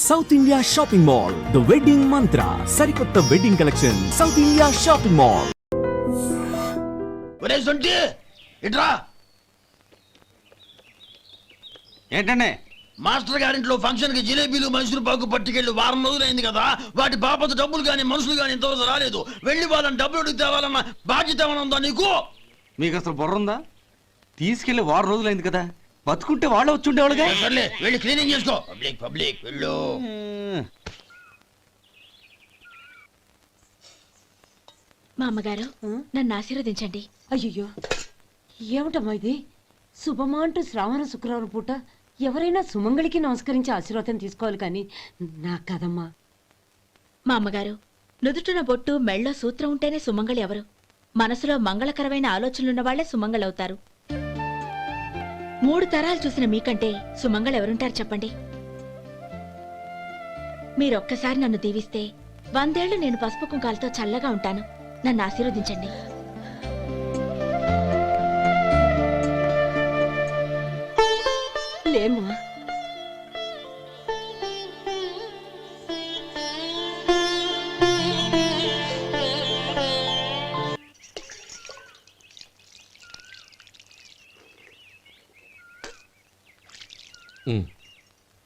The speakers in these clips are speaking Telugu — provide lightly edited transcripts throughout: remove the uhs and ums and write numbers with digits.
South India shopping mall, the wedding మంత్ర, సరికొత్త wedding collection, south India shopping mall. ఏంటండి మాస్టర్ గారింట్లో ఫంక్షన్ కి జిలేబీలు మైసూరు పాకు పట్టుకెళ్ళి వారం రోజులైంది కదా, వాటి బాపత డబ్బులు కానీ మనుషులు కానీ ఇంతవరకు రాలేదు. వెళ్ళి వాళ్ళని డబ్బులు అడిగి తేవాలన్న బాధ్యత ఏమైనా ఉందా నీకు? మీకు అసలు బుర్ర ఉందా? తీసుకెళ్లి వారం రోజులైంది కదా, బతుకుంటే వాళ్ళు వచ్చి ఉండేవాళ్ళుగా. సర్లే వెళ్ళి క్లీనింగ్ చేసుకో. పబ్లిక్ పబ్లిక్ వెళ్ళు. మా అమ్మగారు నన్ను ఆశీర్వదించండి. అయ్యో ఏమిటమ్మా ఇది? శుభమా అంటూ శ్రావణ శుక్రవారం పూట ఎవరైనా సుమంగళికి నమస్కరించి ఆశీర్వాదం తీసుకోవాలి కానీ నా కదమ్మా. మా అమ్మగారు నుదుటిన బొట్టు మెళ్ళో సూత్రం ఉంటేనే సుమంగళి ఎవరు? మనసులో మంగళకరమైన ఆలోచనలున్న వాళ్లే సుమంగళవుతారు. 3 తరాలు చూసిన మీకంటే సుమంగళ ఎవరుంటారు చెప్పండి? మీరొక్కసారి నన్ను దీవిస్తే 100 ఏళ్లు నేను పసుపు కుంకాలతో చల్లగా ఉంటాను. నన్ను ఆశీర్వదించండి. లేమ్మా,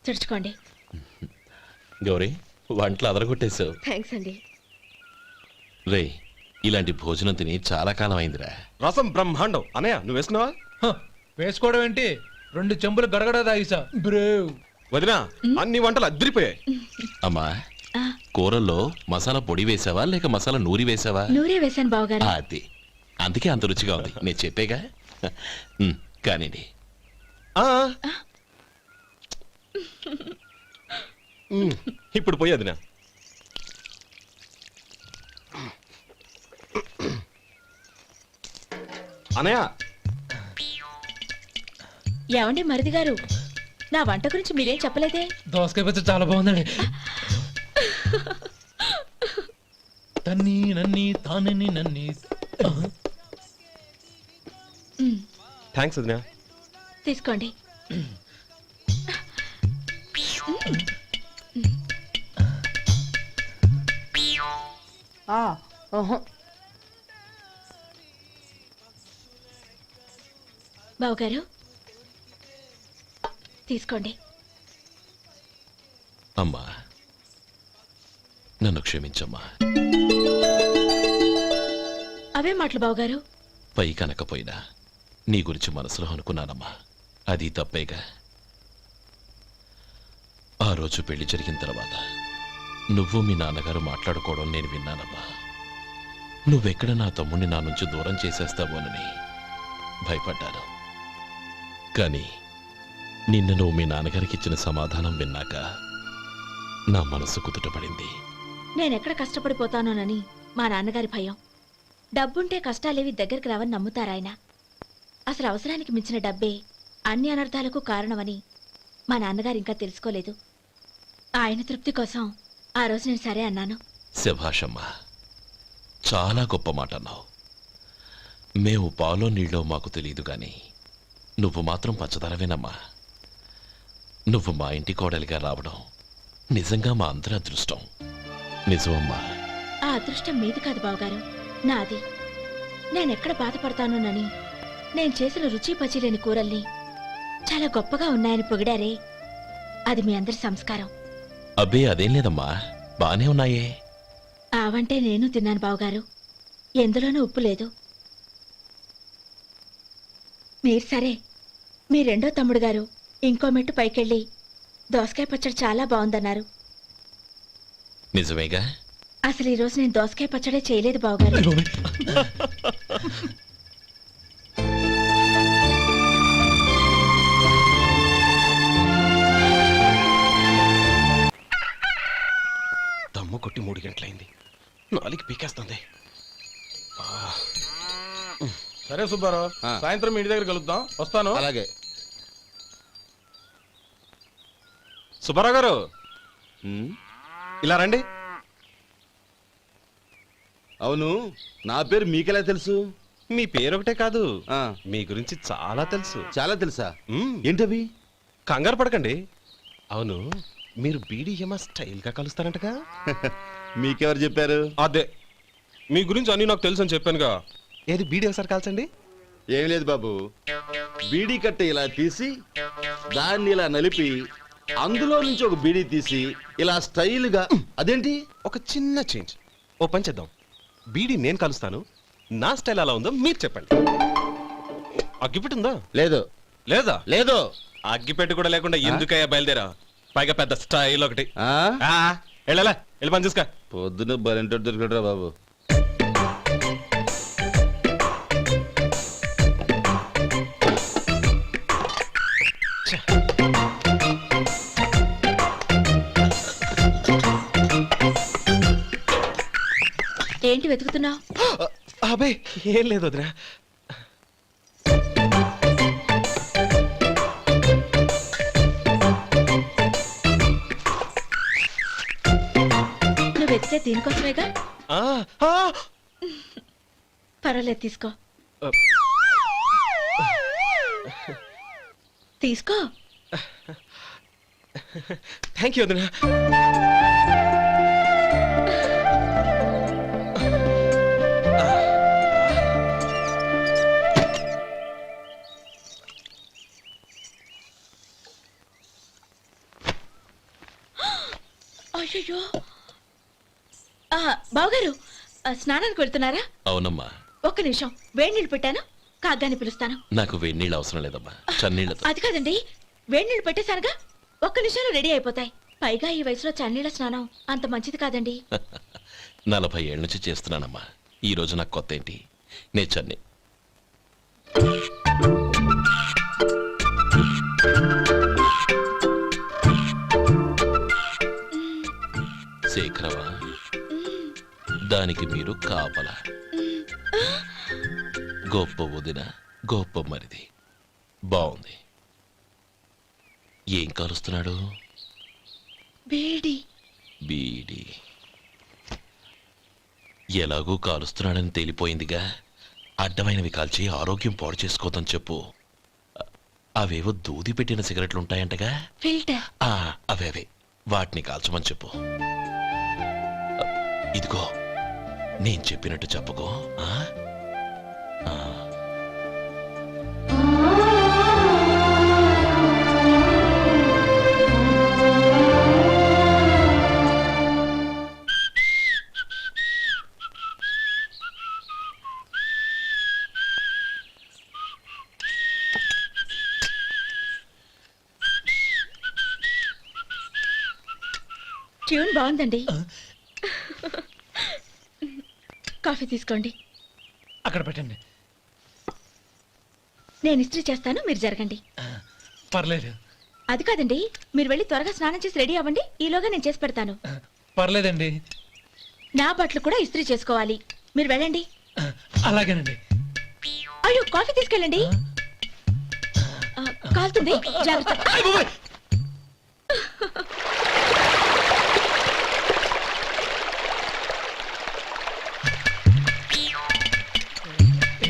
తుడుచుకోండి. గౌరీ, వంటలు అదరగొట్టేశావు. థ్యాంక్స్ అండి. రే, ఇలాంటి భోజనం తిని చాలా కాలం అయిందిరా. రసం బ్రహ్మాండం. అనయ్య నువ్వు వేసుకున్నావా? వేసుకోవడం ఏంటి, 2 చెంబులు గడగడ తాగిసా. బ్రేవ్ వదినా, అన్ని వంటలు అద్దరిపోయాయి. అమ్మా, కూరల్లో మసాలా పొడి వేసావా లేక మసాలా నూరి వేసావా? నూరే వేశాను బావగారు. అది అందుకే అంత రుచిగా ఉంది. నేను చెప్పేగా. కానివ్వండి. ఇప్పుడు పోయి వదినా. అనయ్య, ఏమండి మరిది గారు, నా వంట గురించి మీరేం చెప్పలేదే? దోసకాయ పచ్చడి చాలా బాగుందండి. తన్ని నన్ని తానని నన్ని. థ్యాంక్స్ వదినా. తీసుకోండి. బావగారు తీసుకోండి. అమ్మా, నన్ను క్షమించమ్మా. అవే మాటలు బావగారు. పై కనకపోయినా నీ గురించి మనసులో అనుకున్నానమ్మా. అది తప్పేగా. ఆ రోజు పెళ్లి జరిగిన తర్వాత నువ్వు మీ నాన్నగారు మాట్లాడుకోవడం నేను విన్నానమ్మా. నువ్వెక్కడ నా తమ్ముడిని నా నుంచి దూరం చేసేస్తావోనని భయపడ్డాను. కానీ నిన్న నువ్వు మీ నాన్నగారికి ఇచ్చిన సమాధానం విన్నాక నా మనసు కుదుటపడింది. నేనెక్కడ కష్టపడిపోతానోనని మా నాన్నగారి భయం. డబ్బుంటే కష్టాలేవి దగ్గరికి రావని నమ్ముతారాయన. అసలు అవసరానికి మించిన డబ్బే అన్ని అనర్థాలకు కారణమని మా నాన్నగారు ఇంకా తెలుసుకోలేదు. ఆయన తృప్తి కోసం ఆ రోజు నేను సరే అన్నాను. శభాషమ్మా, చాలా గొప్ప మాట అన్నావు. మేము పాలో నీళ్ళో మాకు తెలియదు కానీ నువ్వు మాత్రం పచ్చదనవేనమ్మా. నువ్వు మా ఇంటి కోడలిగా రావడం నిజంగా మా అందరి అదృష్టం. నిజమమ్మా. ఆ అదృష్టం మీది కాదు బావగారు, నాది. నేనెక్కడ బాధపడతానోనని నేను చేసిన రుచి పచిలేని కూరల్ని చాలా గొప్పగా ఉన్నాయని పొగిడారే, అది మీ అందరి సంస్కారం. అబ్బే అదేం లేదమ్మా, బానే ఉన్నాయే. ఆవంటే నేను తిన్నాను బావగారు, ఎందులోనూ ఉప్పు లేదు. మీరు సరే, మీ రెండో తమ్ముడు గారు ఇంకో మెట్టు పైకెళ్ళి దోసకాయ పచ్చడి చాలా బాగుందన్నారు. నిజమేగా? అసలు ఈరోజు నేను దోసకాయ పచ్చడే చేయలేదు బావగారు. దమ్ము కొట్టి 3 గంటలైంది. 4కి పీకేస్తుంది. సరే సుబ్బారావు, సాయంత్రం ఇంటి దగ్గర కలుద్దాం. వస్తాను. అలాగే. సుబ్బారావు గారు ఇలా రండి. అవును, నా పేరు మీకెలా తెలుసు? మీ పేరు ఒకటే కాదు, మీ గురించి చాలా తెలుసు. చాలా తెలుసా? ఏంటవి? కంగారు పడకండి. అవును, మీరు బీడీఎం స్టైల్ గా కలుస్తారంటగా? మీకెవరు చెప్పారు? అదే మీ గురించి అన్ని నాకు తెలుసు అని చెప్పానుగా. ఏది బీడీ ఒకసారి కాల్చండి. ఏం లేదు బాబు, బీడీ కట్ట ఇలా తీసి దాన్ని ఇలా నలిపి అందులో నుంచి ఒక బీడీ తీసి ఇలా స్టైల్గా. అదేంటి? ఒక చిన్న చేంజ్. ఓ పని చేద్దాం, బీడీ నేను కలుస్తాను, నా స్టైల్ అలా ఉందో మీరు చెప్పండి. అగ్గిపెట్టి ఉందా? లేదు. లేదా? లేదు. అగ్గిపెట్టి కూడా లేకుండా ఎందుకయ్యా బయలుదేరా? పైగా పెద్ద స్టైల్ ఒకటి. ఆ? వెళ్ళాలా, వెళ్ళి పని చూసుకో. పొద్దున బలింటోడు దొరికడరా బాబు. ఏంటి వెతుకుతున్నావు? అబే ఏం లేదు వదినా. నువ్వు వెతికే దీనికోసమేగా. ఆ, ఆ, పర్వాలేదు, తీసుకో. తీసుకో. థ్యాంక్ యూ వదినా. అయ్యో, బావగారు స్నానానికి వెళ్తున్నారా? అవునమ్మా. ఒక్క నిమిషం, వేడి నీళ్ళు పెట్టాను, కాగ్గాని పిలుస్తాను. నాకు వేడినీళ్ళు అవసరం లేదమ్మా, చన్నీళ్ళతో. అది కాదండి, వేడి నీళ్ళు పెట్టేశానుగా, ఒక్క నిమిషంలో రెడీ అయిపోతాయి. పైగా ఈ వయసులో చన్నీళ్ళ స్నానం అంత మంచిది కాదండి. 40 ఏళ్ళ నుంచి చేస్తున్నానమ్మా. ఈ రోజు నాకు కొత్త ఏంటి? నే చన్నీ. శేఖరవా, దానికి మీరు కాపలా. గొప్ప వదిన, గొప్ప మరిది. బాగుంది. ఏం కలుస్తున్నాడు? వేడి. బీడి. ఎలాగూ కాలుస్తున్నాడని తేలిపోయిందిగా. అడ్డమైనవి కాల్చి ఆరోగ్యం పాడు చేసుకోదని చెప్పు. అవేవో దూది పెట్టిన సిగరెట్లు ఉంటాయంటగా. ఫిల్టర్. అవే వాటిని కాల్చమని చెప్పు. ఇదిగో, నేను చెప్పినట్టు చెప్పుకో. ట్యూన్ బాగుందండి. కాఫీ తీసుకోండి. అక్కడ పెట్టండి. నేను ఇస్త్రీ చేస్తాను, మీరు జరగండి. పర్లేదు. అది కాదండి, మీరు వెళ్ళి త్వరగా స్నానం చేసి రెడీ అవ్వండి, ఈలోగా నేను చేసి పెడతాను. పర్లేదండి. నా బట్టలు కూడా ఇస్త్రీ చేసుకోవాలి, మీరు వెళ్ళండి. అలాగేనండి. అయ్యో, కాఫీ తీసుకెళ్ళండి. కాలుతుంది, జాగ్రత్త.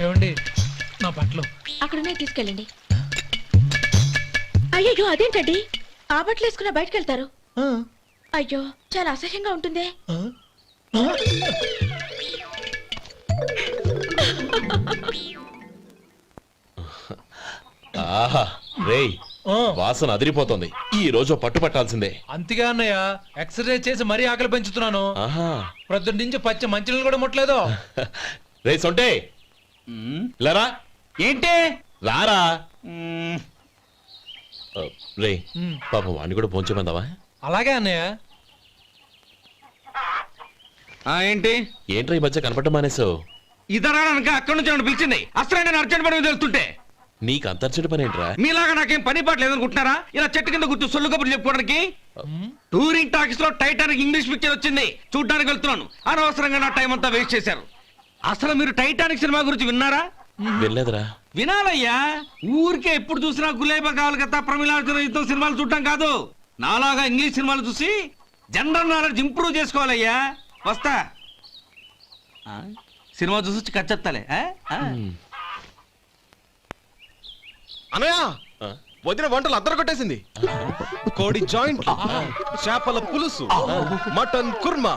ఏమండి, నా బట్టలు అక్కడున్నాయి, తీసుకెళ్ళండి. అయ్యో, అదేంటండి, ఆ బట్టలు వేసుకున్న బయటకు వెళ్తారు? అయ్యో, చాలా అసహ్యంగా ఉంటుందే. ఆహా రేయ్, వాసన అదిరిపోతుంది. ఈ రోజు పట్టుపట్టాల్సిందే. అంతగా అన్నయ్య, ఎక్సర్సైజ్ చేసి మరీ ఆకలి పెంచుతున్నాను. ఆహా, ప్రొద్దున నుంచి పచ్చ మంచినీళ్ళు కూడా ముట్టలేదు. రే సొంటే, లేరా. ఏంటి? రారా. రే, పాపం వాడిని కూడా పోంచమందావా? అలాగే అన్నయ్య. ఏంటి? ఏంట్రా ఈ మధ్య కనపడటం మానేసావు? ఇదరా అక్కడి నుంచి నన్ను పిలిచింది. అసలు నేను అర్జెంట్ పని తెలుస్తుంటే నీకు అంతర్చడి పని ఏంట్రా? మీలాగా నాకేం పని పాట లేదనుకుంటున్నారా? ఇలా చెట్టు కింద కూర్చో సొల్లు కబుర్లు చెప్పుకోవడానికి. టూరింగ్ టాకీస్ లో టైటానిక్ ఇంగ్లీష్ పిక్చర్ వచ్చింది, చూడ్డానికి వెళ్తున్నాను. అనవసరంగా నా టైం అంతా వేస్ట్ చేశారు. అసలు మీరు టైటానిక్ సినిమా గురించి విన్నారా? వెళ్ళలేదురా. వినాలయ్యా. ఊరికే ఎప్పుడు చూసినా గులేబా కావాలి కదా, ప్రమిళార్జున యుద్ధం సినిమాలు చూడటం కాదు. నాలాగా ఇంగ్లీష్ సినిమాలు చూసి జనరల్ నాలెడ్జ్ ఇంప్రూవ్ చేసుకోవాలయ్యా. వస్తా. సినిమా చూసి కచ్చెత్తాలే. అనయా, వదిన వంటలు అద్దరు కొట్టేసింది. కోడి జాయింట్, చేపల పులుసు, మటన్ కుర్మా,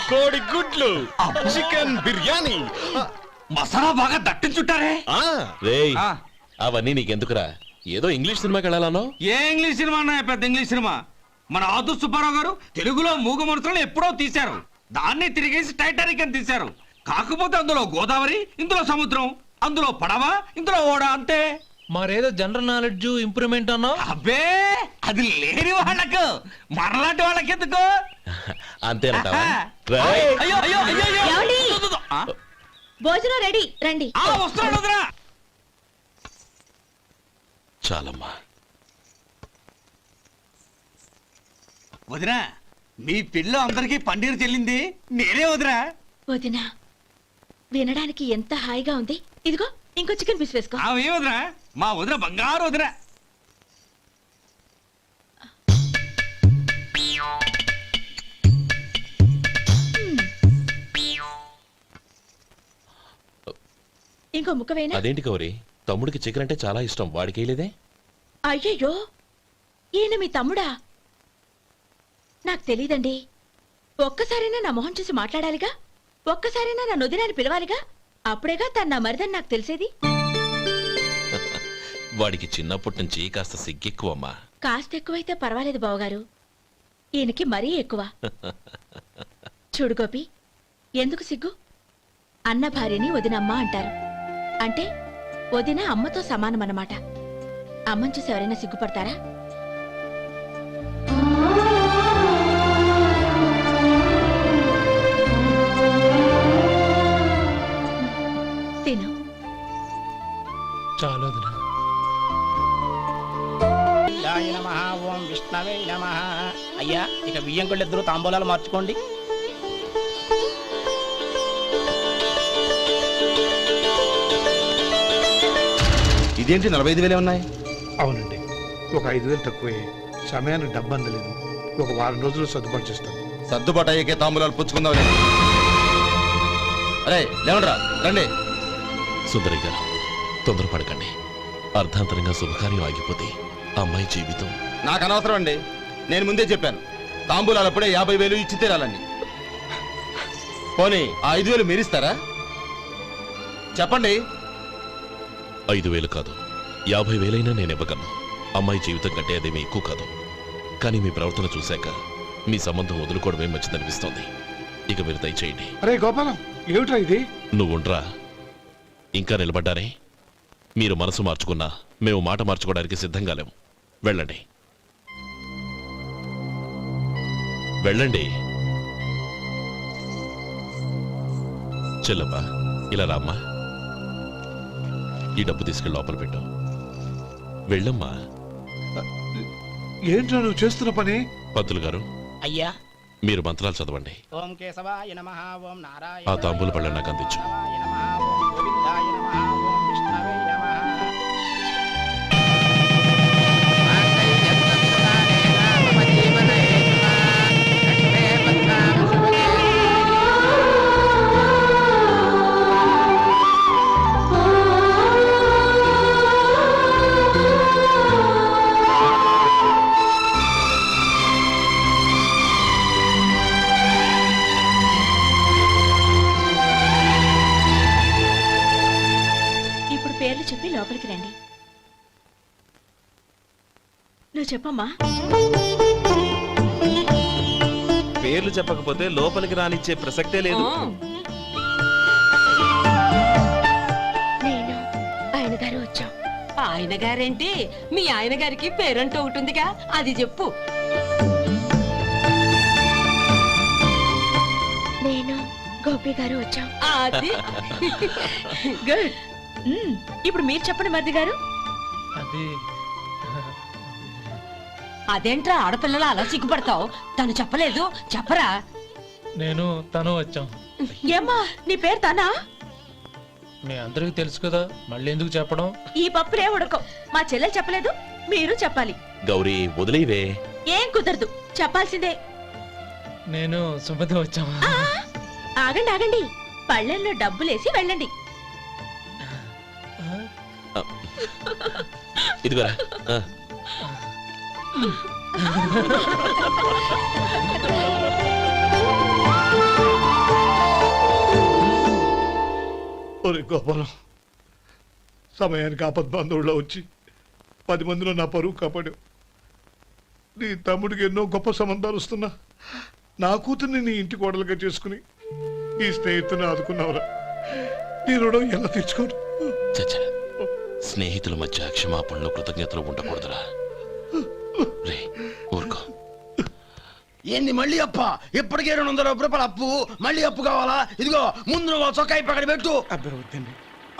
కోడి గుడ్లు, చికెన్ బిర్యానీ. మసాలా బాగా దట్టించుంటారే. ఆ, రేయ్ ఆ. అవన్నీ నీకెందుకురా? ఏదో ఇంగ్లీష్ సినిమాకి వెళ్ళాలనో. ఏ ఇంగ్లీష్ సినిమా అన్నా పెద్ద ఇంగ్లీష్ సినిమా. మన ఆదు సుబ్బారావు గారు తెలుగులో మూగ మనుషులను ఎప్పుడో తీశారు. దాన్ని తిరిగేసి టైటానిక్ అని తీశారు. కాకపోతే అందులో గోదావరి, ఇందులో సముద్రం, అందులో పడవ, ఇందులో ఓడ, అంతే. మరేదో జనరల్ నాలెడ్జ్ ఇంప్రూవ్మెంట్ అన్నావు. అబ్బే అది లేని వాళ్ళకు మనలాంటి వాళ్ళకి ఎందుకు? అంతేనంటావా? ఆహా. రేయ్. అయ్యో అయ్యో అయ్యో అయ్యో. ఏమండి? ఆ? భోజనం రెడీ, రండి. వస్తున్నాడు వదరా. చాలమ్మా. వదినా, మీ పిల్ల అందరికీ పన్నీరు చెల్లింది నేనే వదినా. వదినా, వినడానికి ఎంత హాయిగా ఉంది. ఇదిగో ఇంకో చికెన్ పీస్ వేసుకో. ఆమె వదినా, మా వదిన బంగారు వదినా. ఇంకో ముక్క వేయనా? అదేంటి గౌరీ, తమ్ముడికి చికెన్ అంటే చాలా ఇష్టం, వాడికి వేయలేదే? అయ్యయ్యో, ఈయన మీ తమ్ముడా? నాకు తెలీదండి. ఒక్కసారైనా నా మొహం చూసి మాట్లాడాలిగా, ఒక్కసారైనా నా నొదినాన్ని పిలవాలిగా, అప్పుడేగా తను నా మరిదని నాకు తెలిసేది. వాడికి చిన్నప్పటి నుంచి కాస్త సిగ్గెక్కువమ్మా. కాస్త ఎక్కువైతే పర్వాలేదు బావగారు, ఈయనకి మరీ ఎక్కువ. చూడు గోపి, ఎందుకు సిగ్గు? అన్న భార్యని వదినమ్మ అంటారు. అంటే వదిన అమ్మతో సమానమన్నమాట. అమ్మని చూసి ఎవరైనా సిగ్గుపడతారా? తిను. చాలు వదినా. ఓం విష్ణవే నమః. అయ్యా ఇక బియ్యం కొళ్ళు ఇద్దరు తాంబూలాలు మార్చుకోండి. ఇదేంటి 45,000 ఉన్నాయి? అవునండి, ఒక 5,000 తక్కువే. సమయానికి డబ్బు అందలేదు. ఒక వారం రోజులు సర్దుబాటు చేస్తాను. సర్దుబాటు అయ్యకే తాంబూలాలు పుచ్చుకుందాం. అరే లేవండ్రా, రండి. సుందరి గారు, తొందరపడకండి. అర్ధాంతరంగా శుభకార్యం ఆగిపోతే అమ్మాయి జీవితం. నాకు అనవసరం అండి, నేను ముందే చెప్పాను. తాంబూలాలు అప్పుడే 50,000 ఇచ్చి తీరాలండి. పోనీ ఆ 5,000 మీరిస్తారా? చెప్పండి. 5,000 కాదు, 50,000 నేను ఇవ్వగలను. అమ్మాయి జీవితం కంటే అదేమీ ఎక్కువ కాదు. కానీ మీ ప్రవర్తన చూశాక మీ సంబంధం వదులుకోవడమే మంచిదనిపిస్తోంది. ఇక మీరు దయచేయండి. అరే గోపాలం, ఏమిట్రా ఇది? నువ్వుండ్రా. ఇంకా నిలబడ్డారే? మీరు మనసు మార్చుకున్నా మేము మాట మార్చుకోవడానికి సిద్ధంగా లేము. వెళ్ళండి, వెళ్ళండి. చెల్లమ్మా, ఇలా రామ్మా. ఈ డబ్బు తీసుకెళ్ళి లోపల పెట్టు. వెళ్ళమ్మా. ఏంట్రా నువ్వు చేస్తున్న పని? పంతులు గారు, అయ్యా మీరు మంత్రాలు చదవండి. ఓం కేశవాయ నమః. ఓం నారాయణ. ఆ తాంబూల పళ్ళ నాకు అందించు. ఓం గోవిందాయ నమః. ఓం విష్ణవే నమః. ఇప్పుడు పేర్లు చెప్పి లోపలికి రండి. నువ్వు చెప్పమ్మా. పేర్లు చెప్పకపోతే లోపలికి రానిచ్చే ప్రసక్తే లేదు. నేను ఆయన గారు వచ్చాం. ఆయన గారేంటి, మీ ఆయన గారికి పేరంటూ ఒకటి ఉందిగా, అది చెప్పు. నేను గోపి గారు వచ్చాం. అది గుడ్. ఇప్పుడు మీరు చెప్పండి మరిది గారు. అది అదేంట్రా ఆడపిల్లలు అలా సిగ్గుపడతావు? తను చెప్పలేదు, చెప్పరా? నేను తను వచ్చాం. ఏమ్మా నీ పేరు తానా? మీ అందరికి తెలుసు కదా, మళ్ళీ ఎందుకు చెప్పడం? ఈ పప్పులే ఉడకం. మా చెల్లెలు చెప్పలేదు, మీరు చెప్పాలి. గౌరీ, వదిలేవే. ఏం కుదరదు, చెప్పాల్సిందే. నేను సుమతి వచ్చాం. ఆ, ఆగండి ఆగండి, పళ్ళెంలో డబ్బులేసి వెళ్ళండి. ఇదిగోరా. ఒరే గోపాలం, సమయానికి ఆపద్బంధువుల్లో వచ్చి 10 మందిలో నా పరువు కాపాడావు. నీ తమ్ముడికి ఎన్నో గొప్ప సంబంధాలు వస్తున్నా నా కూతుర్ని నీ ఇంటి కోడలుగా చేసుకుని ఈ స్నేహితుని ఆదుకున్నావురా. నీ రుణం ఎలా తీర్చుకోరు? చచ్చా, స్నేహితుల మధ్య క్షమాపణలు కృతజ్ఞతలు ఉండకూడదురా. రే ఊరుకో. ఏంది మళ్ళీ అప్ప? ఇప్పటికే 200 రూపాయలు అప్పు, మళ్ళీ అప్పు కావాలా? ఇదిగో ముందు నువ్వు ఆ చొక్కా పక్కన పెట్టు. అబ్బే వద్దండి,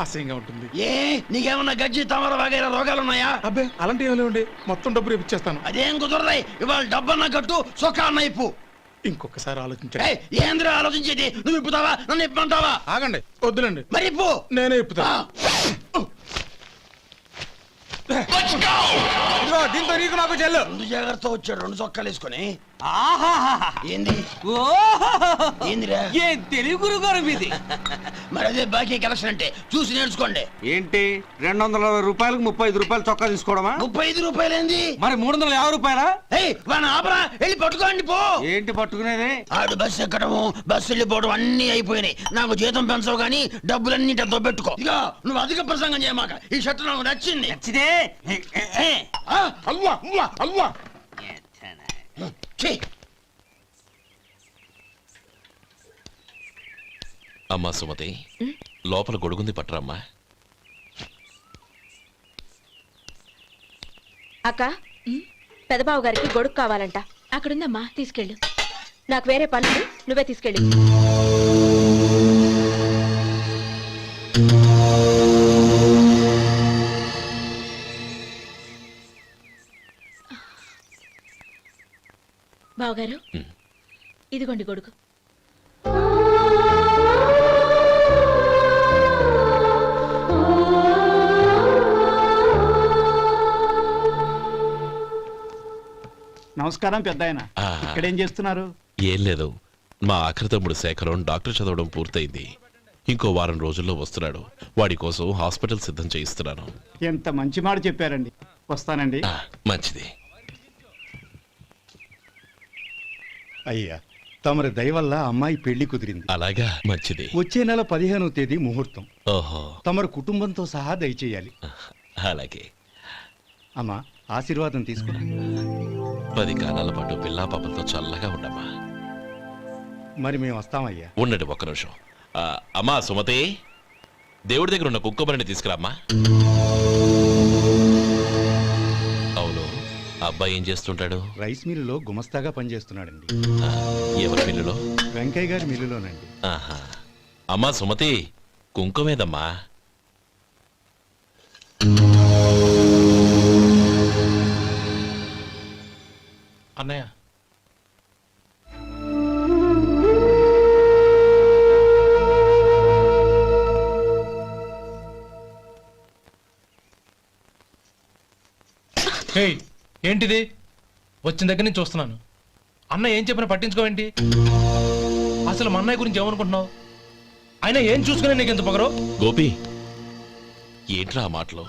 అసహ్యంగా ఉంటుంది. ఏ నీకేమన్నా గజ్జి తమర వగైరా రోగాలు ఉన్నాయా? అబ్బే అలాంటి ఏమి లేవండి, మొత్తం డబ్బు రేపు ఇచ్చేస్తాను. అదేం కుదరదాయి. ఇవాళ డబ్బన్నా కట్టు, చొక్కా అన్న ఇప్పు. ఇంకొకసారి ఆలోచించండి. ఏయ్, ఏంద్రా ఆలోచించేది? నువ్వు ఇప్పుతావా, నన్ను ఇప్పమంటావా? ఆగండి, వద్దులండి, మరి ఇప్పు. నేనే ఇప్పుతా. ఇదిగో, దీంతో నీకు నాకు చెల్లు. ముందు జాగ్రత్త వచ్చాడు 2 చొక్కాలు వేసుకొని. ఆహాహాహా. ఏంది ఏందిరా? ఏ తెలుగు గురుగారు మీది? మరి అదే బాకీ కలెక్షన్ అంటే చూసి నేర్చుకోండి. ఏంటి 220 రూపాయలకు 35 రూపాయలు చొక్కా తీసుకోవడమా? 35 రూపాయలు ఏంది? మరి 350 రూపాయలా? ఏయ్ వాడిని ఆపరా, వెళ్ళి పట్టుకోండి పో. ఏంటి పట్టుకునేది? ఆడు బస్సు ఎక్కడము, బస్సు వెళ్ళిపోవడం అన్ని అయిపోయినాయి. నాకు జీతం పెంచవు గానీ డబ్బులన్నీ డబ్బు పెట్టుకో. ఇక నువ్వు అధిక ప్రసంగం చేయమాక. ఈ షర్ట్ నాకు నచ్చింది. నచ్చితే అల్వా అల్వా అల్వా. ఛీ. అమ్మా సుమతి, లోపల గొడుగుంది పట్టరమ్మా. అక్క పెదబాబు గారికి గొడుగు కావాలంట. అక్కడుందమ్మా, తీసుకెళ్ళు. నాకు వేరే పనులు, నువ్వే తీసుకెళ్ళు. బావగారు, ఇదిగోండి గొడుగు. నమస్కారం పెద్ద ఆయన. ఆ. ఇక్కడేం చేస్తున్నారు? ఏం లేదు, మా ఆఖరి తమ్ముడు శేఖరం డాక్టర్ చదవడం పూర్తయింది. ఇంకో వారం రోజుల్లో వస్తున్నాడు. వాడి కోసం హాస్పిటల్ సిద్ధం చేయిస్తున్నాను. ఎంత మంచి మాట చెప్పారండి. వస్తానండి. మంచిది. అయ్యా, తమరి దయ వల్ల అమ్మాయి పెళ్లి కుదిరింది. అలాగా, మంచిది. వచ్చే నెల 15వ తేదీ ముహూర్తం. ఓహో, తమరు కుటుంబంతో సహా దయచేయాలి. అలాగే. అమ్మా, ఆశీర్వాదం తీసుకురా. 10 కాలాల పాటు పిల్లా పాపలతో చల్లగా ఉండమ్మా. మరి మేము వస్తామయ్యా. ఉండండి ఒక్క నిమిషం. అమ్మా సుమతి, దేవుడి దగ్గర ఉన్న కుక్కమరిని తీసుకురామ్మా. అవును, అబ్బాయి ఏం చేస్తుంటాడు? రైస్ మిల్లులో గుమస్తాగా పనిచేస్తున్నాడండి. ఎవరి మిల్లులో? వెంకయ్య గారి మిల్లులోనండి. ఆహా. అమ్మా సుమతి, కుంకుమేదమ్మా? అన్నయ్య, ఏయ్, ఏంటిది? వచ్చిన దగ్గర నుంచి చూస్తున్నాను. అన్న ఏం చెప్పినా పట్టించుకోవేంటి? అసలు మా అన్నయ్య గురించి ఏమనుకుంటున్నావు? ఆయన ఏం చూసుకునే నీకు ఎంత పొగరు? గోపి, ఏంట్రా ఆ మాటలు?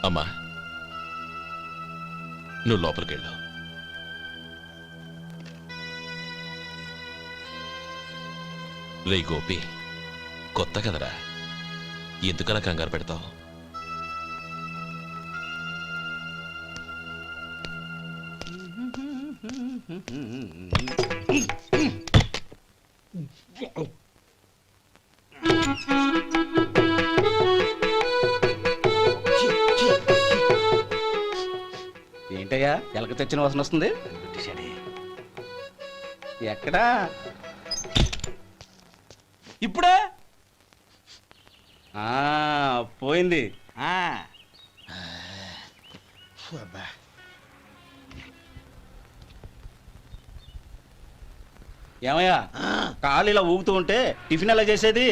అమ్మా, నువ్వు లోపలికెళ్ళు. రే గోపి, కొత్త కదరా, ఎందుకలా కంగారు పెడతావు? ఏంటయ్యా ఎలక తెచ్చిన వాసన వస్తుంది? ఎక్కడా? ఇప్పుడే పోయింది. ఏమయ్యా, కాలు ఇలా ఊగుతూ ఉంటే టిఫిన్ ఎలా చేసేది?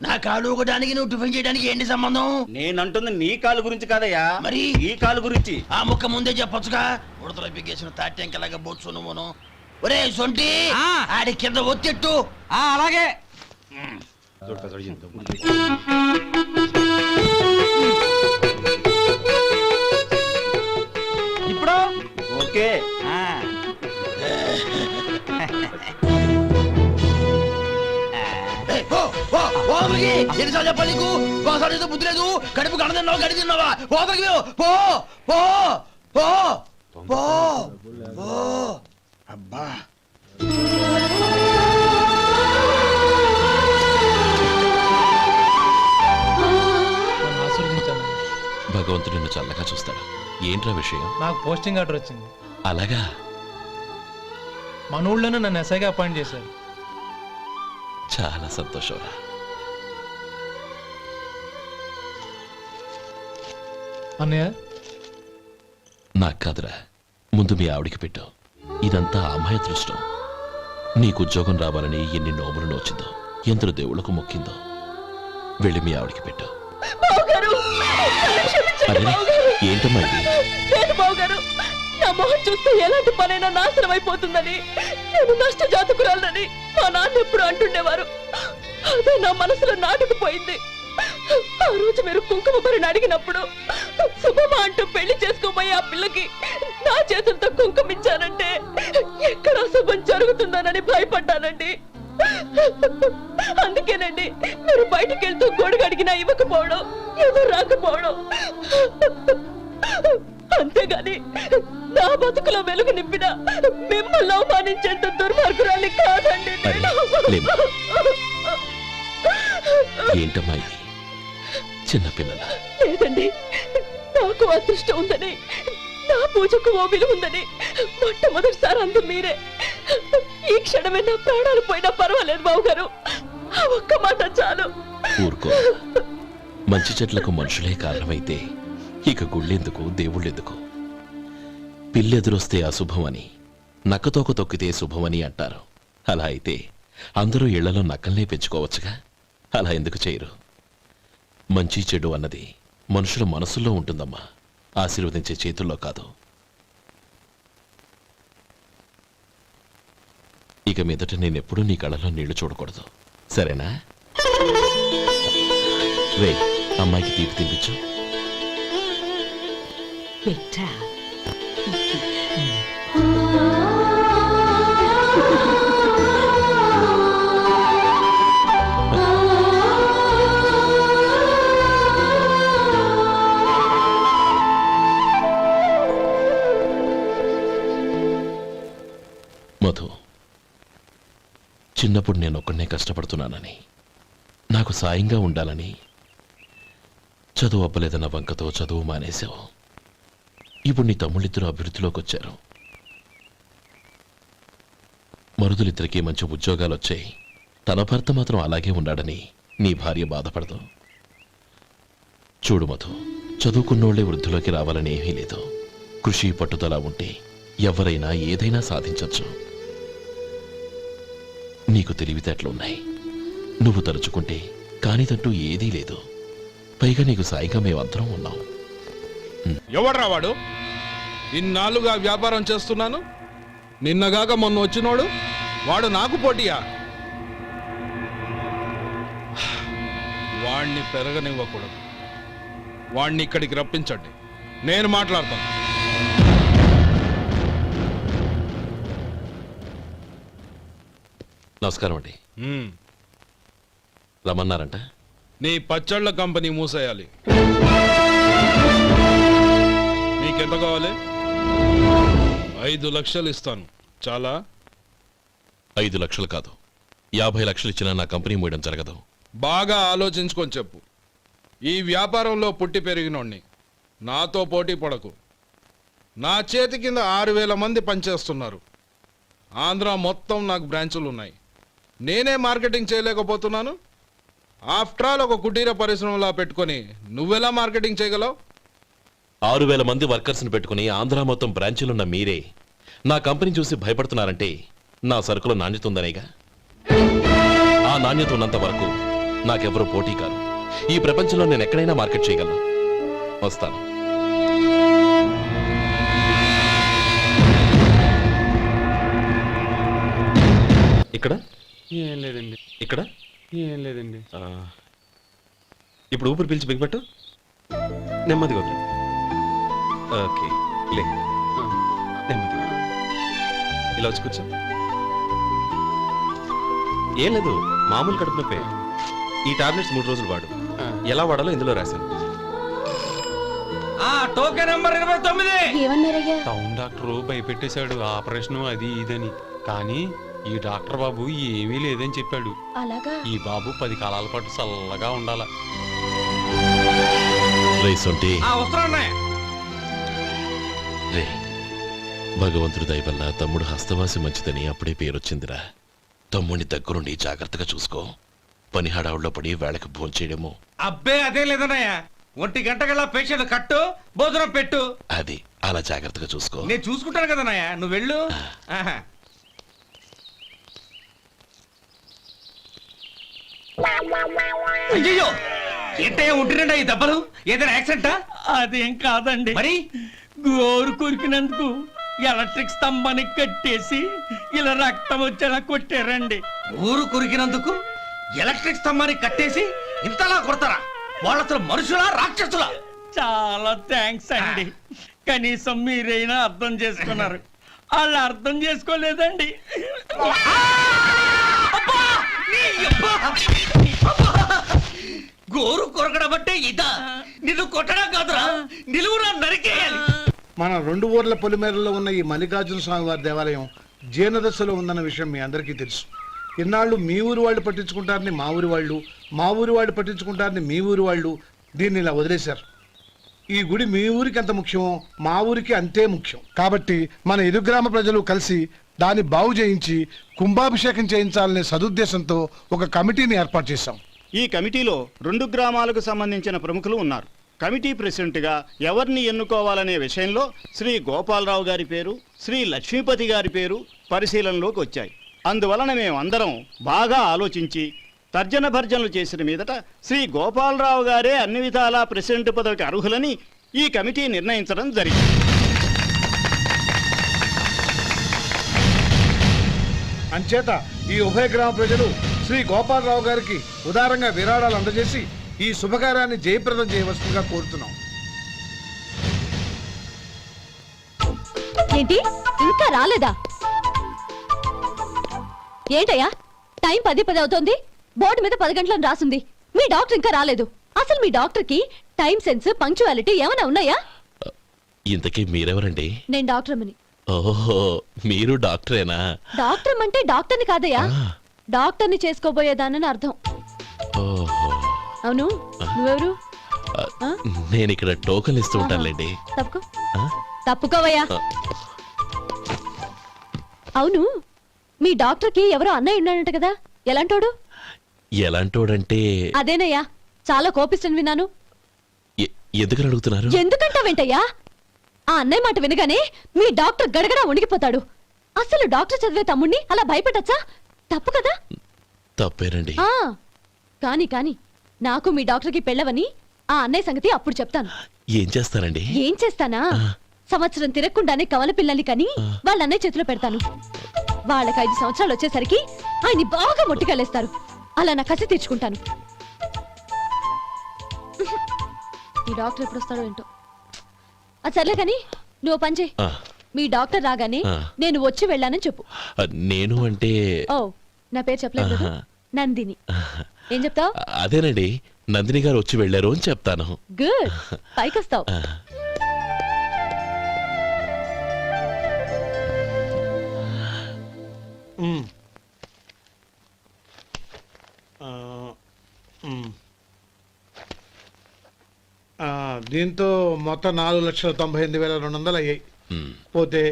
నా కాలు ఊగడానికి నువ్వు టిఫిన్ చేయడానికి ఏంటి సంబంధం? నేనంటుంది నీ కాలు గురించి కాదయ్యా, మరి ఈ కాలు గురించి. ఆ ముక్క ముందే చెప్పొచ్చుగా. ఉడతలో పిగేసిన తాట్యంకలాగా బొచ్చు నువ్వును. ఒరే సొంటి, ఆడి కింద ఒత్తిట్టు. అలాగే. ఎన్నిసార్లు చెప్పాలి నీకు? ఒకసారి ఏదో బుద్ధి లేదు, కడుపు కడదన్నావు, గడి తిన్నావా? పోతకి పో పో పో పో పో. అబ్బా నన్ను ఆశీర్వదించాను. భగవంతుడు నిన్ను చల్లగా చూస్తాడు. ఏంట్రా విషయం? నాకు పోస్టింగ్ ఆర్డర్ వచ్చింది. అలాగా? మన ఊళ్ళోనే నన్ను ఎస్ఐగా అపాయింట్ చేశారు. చాలా సంతోషంరా. అన్నయ్య, నాకు కాదురా, ముందు మీ ఆవిడికి పెట్టు. ఇదంతా ఆ అమ్మాయి అదృష్టం. నీకు ఉద్యోగం రావాలని ఎన్ని నోములు నోచిందో, ఎందరు దేవుళ్ళకు మొక్కిందో. వెళ్ళి మీ ఆవిడికి పెట్టు. అరే, ఏంటమ్మా ఇది? లేదు బావగారు, నా మొహం చూస్తే ఎలాంటి పనైనా నాశనం అయిపోతుందని, నేను నష్ట జాతకురాలని మా నాన్న ఎప్పుడు అంటుండేవారు. అదే నా మనసులో నాటుకుపోయింది. ఆ రోజు మీరు కుంకుమ భరిని అడిగినప్పుడు శుభమా అంటూ పెళ్లి చేసుకోబోయే ఆ పిల్లకి నా చేతులతో కుంకుమ ఇచ్చానంటే ఎక్కడ శుభం జరుగుతుందోనని భయపడ్డానండి. అందుకేనండి మీరు బయటికి వెళ్తూ గొడుగు అడిగినా ఇవ్వకపోవడం, ఏదో రాకపోవడం. అంతేగాని నా బతుకులో వెలుగు నింపిన మిమ్మల్ని అవమానించేంత దుర్మార్గురాలి కాదండి. అరే, లేమ్మా. ఏంటమ్మా ఇది? చిన్నపిల్లల. లేదండి, నాకు అదృష్టం ఉందని, నా పూజకు ఓ విలువ ఉందని మొట్టమొదటిసారి అందు మీరే. ఈ క్షణమే నా ప్రాణాలు పోయినా పర్వాలేదు బావగారు, ఆ ఒక్క మాట చాలు. ఊరుకో. మంచి చెట్లకు మనుషులే కారణమైతే ఇక గుళ్ళెందుకు, దేవుళ్ళెందుకు? పిల్లెదురొస్తే అశుభమని, నక్కతోక తొక్కితే శుభమని అంటారు. అలా అయితే అందరూ ఇళ్లలో నక్కల్నే పెంచుకోవచ్చుగా. అలా ఎందుకు చేయరు? మంచి చెడు అన్నది మనుషుల మనసుల్లో ఉంటుందమ్మా, ఆశీర్వదించే చేతుల్లో కాదు. ఇక మీదట నేనెప్పుడూ నీ కళ్ళలో నీళ్లు చూడకూడదు, సరేనా? రే, అమ్మాయికి తీపి తినిపించు. పెట్టా. మధు, చిన్నప్పుడు నేను ఒక్కడనే కష్టపడుతున్నానని, నాకు సాయంగా ఉండాలని చదువు అవ్వలేదన్న వంకతో చదువు మానేశావు. ఇప్పుడు నీ తమ్ముళ్ళిద్దరూ అభివృద్ధిలోకి వచ్చారు. మరుదులిద్దరికీ మంచి ఉద్యోగాలు వచ్చాయి. తన భర్త మాత్రం అలాగే ఉన్నాడని నీ భార్య బాధపడదు. చూడు మధు, చదువుకున్నోళ్లే వృద్ధిలోకి రావాలని ఏమీ లేదు. కృషి పట్టుదల ఉంటే ఎవరైనా ఏదైనా సాధించవచ్చు. నీకు తెలివితేటలున్నాయి. నువ్వు తలుచుకుంటే కానిదంటూ ఏదీ లేదు. పైగా నీకు సాయిగా మేమందరం ఉన్నాం. ఎవడ్రా వాడు? ఇన్నాళ్ళుగా వ్యాపారం చేస్తున్నాను, నిన్నగాక మొన్న వచ్చినోడు వాడు నాకు పోటీయా? వాణ్ణి పెరగనివ్వకూడదు. వాణ్ణి ఇక్కడికి రప్పించండి, నేను మాట్లాడతాను. నమస్కారం అండి. రమ్మన్నారంట? నీ పచ్చళ్ళ కంపెనీ మూసేయాలి. నీకెంత కావాలి? 5 లక్షలు ఇస్తాను. చాలా? 5 లక్షలు కాదు, 50 లక్షలు ఇచ్చినా నా కంపెనీ మూయడం జరగదు. బాగా ఆలోచించుకొని చెప్పు. ఈ వ్యాపారంలో పుట్టి పెరిగినోడ్ని, నాతో పోటీ పడకు. నా చేతి కింద 6,000 మంది పనిచేస్తున్నారు. ఆంధ్ర మొత్తం నాకు బ్రాంచులు ఉన్నాయి. నేనే మార్కెటింగ్ చేయలేకపోతున్నాను. ఆఫ్టర్ ఆల్ ఒక కుటీర పరిశ్రమలా పెట్టుకొని నువ్వెలా మార్కెటింగ్ చేయగలవు? 6,000 మంది వర్కర్స్ని పెట్టుకుని ఆంధ్ర మొత్తం బ్రాంచీలున్న మీరే నా కంపెనీ చూసి భయపడుతున్నారంటే నా సరుకులో నాణ్యత ఉందనేగా. ఆ నాణ్యత ఉన్నంత వరకు నాకెవరూ పోటీ కాదు. ఈ ప్రపంచంలో నేను ఎక్కడైనా మార్కెట్ చేయగలను. వస్తాను. ఇక్కడ ఏం లేదండి. ఇక్కడ ఏం లేదండి. ఇప్పుడు ఊపిరి పీల్చి బిగ్బట్టు, నెమ్మదిగా వదిలే. ఓకే, లే, నెమ్మదిగా ఇలా వచ్చి కూర్చో. ఏం లేదు, మామూలు కడుపు నొప్పే. ఈ టాబ్లెట్స్ 3 రోజులు వాడు. ఎలా వాడాలో ఇందులో రాశాను. Token number 29. ఏమన్నారయ్యా? టౌన్ డాక్టర్ భయపెట్టేశాడు, ఆపరేషన్ అది ఇదని. కానీ ఈ డాక్టర్ బాబు ఏమీ లేదని చెప్పాడు. అలాగా? ఈ బాబు 10 కాలాల పాటు చల్లగా ఉండాల. రే, భగవంతుడి దయ వల్ల తమ్ముడు హస్తవాసి మంచిదని అప్పుడే పేరొచ్చిందిరా. తమ్ముడిని దగ్గరుండి జాగ్రత్తగా చూసుకో. పని హడావుల్లో పడి వేళకి భోంచేయడము. అబ్బే అదే లేదన్నయ్య, 1 గంటకల్లా పేషెంట్ కట్టు, భోజనం పెట్టు. అది అలా జాగ్రత్తగా చూసుకో. నేను చూసుకుంటాను కదన్నయ్య, నువ్వు వెళ్ళు. ఆహా. అయ్యో, ఏంటయ్యా ఉంటున్నాడా ఈ దెబ్బలు? ఏదైనా యాక్సిడెంటా? అదేం కాదండి, మరి గోరు కొరికినందుకు ఎలక్ట్రిక్ స్తంభానికి కట్టేసి ఇలా రక్తం వచ్చేలా కొట్టారండి. ఊరు కొరికినందుకు ఎలక్ట్రిక్ స్తంభాన్ని కట్టేసి ఇంతలా కొడతారా? వాళ్ళు అసలు మనుషులా రాక్షసులా? చాలా థ్యాంక్స్ అండి, కనీసం మీరైనా అర్థం చేసుకున్నారు. వాళ్ళు అర్థం చేసుకోలేదండి. గోరు కొరకడం అంటే ఇదా? నిన్ను కొట్టడం కాదురా, నిలువురా నరికేయాలి. మన 2 ఊర్ల పొలిమేరలో ఉన్న ఈ మల్లికార్జున స్వామి వారి దేవాలయం జీర్ణదశలో ఉందన్న విషయం మీ అందరికీ తెలుసు. ఇన్నాళ్ళు మీ ఊరు వాళ్ళు పట్టించుకుంటారని మా ఊరి వాళ్ళు, మా ఊరి వాళ్ళు పట్టించుకుంటారని మీ ఊరి వాళ్ళు దీన్ని ఇలా వదిలేశారు. ఈ గుడి మీ ఊరికి ఎంత ముఖ్యమో మా ఊరికి అంతే ముఖ్యం. కాబట్టి మన ఇరు గ్రామ ప్రజలు కలిసి దాన్ని బాగు చేయించి కుంభాభిషేకం చేయించాలనే సదుద్దేశంతో ఒక కమిటీని ఏర్పాటు చేశాం. ఈ కమిటీలో 2 గ్రామాలకు సంబంధించిన ప్రముఖులు ఉన్నారు. కమిటీ ప్రెసిడెంట్గా ఎవరిని ఎన్నుకోవాలనే విషయంలో శ్రీ గోపాలరావు గారి పేరు, శ్రీ లక్ష్మీపతి గారి పేరు పరిశీలనలోకి వచ్చాయి. అందువలన మేమందరం బాగా ఆలోచించి తర్జన భర్జనలు చేసిన మీదట శ్రీ గోపాలరావు గారే అన్ని విధాలా ప్రెసిడెంట్ పదవికి అర్హులని ఈ కమిటీ నిర్ణయించడం జరిగింది. అంచేత ఈ ఉభయ గ్రామ ప్రజలు శ్రీ గోపాలరావు గారికి ఉదారంగా విరాళాలు అందజేసి ఈ శుభకార్యాన్ని జయప్రదం చేయవలసిందిగా కోరుతున్నాం. ఏంటి ఇంకా రాలేదా? ఏంటయ్యా, టైం 10 అవుతోంది, బోర్డు మీద 10 గంటలను రాసుంది. మీ డాక్టర్ ఇంకా రాలేదు. అసలు మీ డాక్టర్ కి టైం సెన్స్, పంక్చువాలిటీ ఏమైనా ఉన్నాయా? ఇంతకీ మీరెవరండి? నేను డాక్టర్ అమ్మని. ఓహో, మీరు డాక్టరేనా? డాక్టర్ అంటే డాక్టర్ని కాదయ్యా, డాక్టర్ని చేసుకోబోయేదానని అర్థం. ఓహో, అవును, నువ్వెవరు? నేను ఇక్కడ టోకన్ ఇస్తూ ఉంటానులేండి. తప్పుకో, తప్పుకోవయ్యా. అవును, మీ డాక్టర్ కి ఎవరో అన్నయ్య ఉన్నాడంట కదా, ఎలాంటోడు? ఎలాంటోడంటే అదేనయ్యా, చాలా కోపిస్తని విన్నాను. ఎందుకని అడుగుతున్నారు? ఎందుకంటావేంటయ్యా? ఆ అన్నయ్య మాట వినగానే మీ డాక్టర్ గడగడా ఉణిగిపోతాడు. అసలు డాక్టర్ చదివే తమ్ముణ్ణి అలా భయపెట్టచ్చా? తప్పు కదా? తప్పేనండి. కాని కాని నాకు మీ డాక్టర్ కి పెళ్ళవని ఆ అన్నయ్య సంగతి అప్పుడు చెప్తాను. ఏం చేస్తారండి? ఏం చేస్తానా, సంవత్సరం తిరగకుండానే కవల పిల్లల్ని కని వాళ్ళ అన్నయ్య చేతిలో పెడతాను. వాళ్ళకి 5 సంవత్సరాలు వచ్చేసరికి ఆయన్ని బాగా మొట్టికెళ్ళేస్తారు. అలా నా కసి తీర్చుకుంటాను. ఈ డాక్టర్ ఎప్పుడు వస్తాడో ఏంటో. అది సర్లే కానీ నువ్వు పని చేయి. మీ డాక్టర్ రాగానే నేను వచ్చి వెళ్ళానని చెప్పు. నేను అంటే ఓ, నా పేరు చెప్పలేదు కదా, నందిని. ఏం చెప్తావు? అదేనండి, నందిని గారు వచ్చి వెళ్ళారు అని చెప్తాను. గుడ్, పైకొస్తావు. దీంతో మొత్తం 4,98,200 అయ్యాయి. పోతే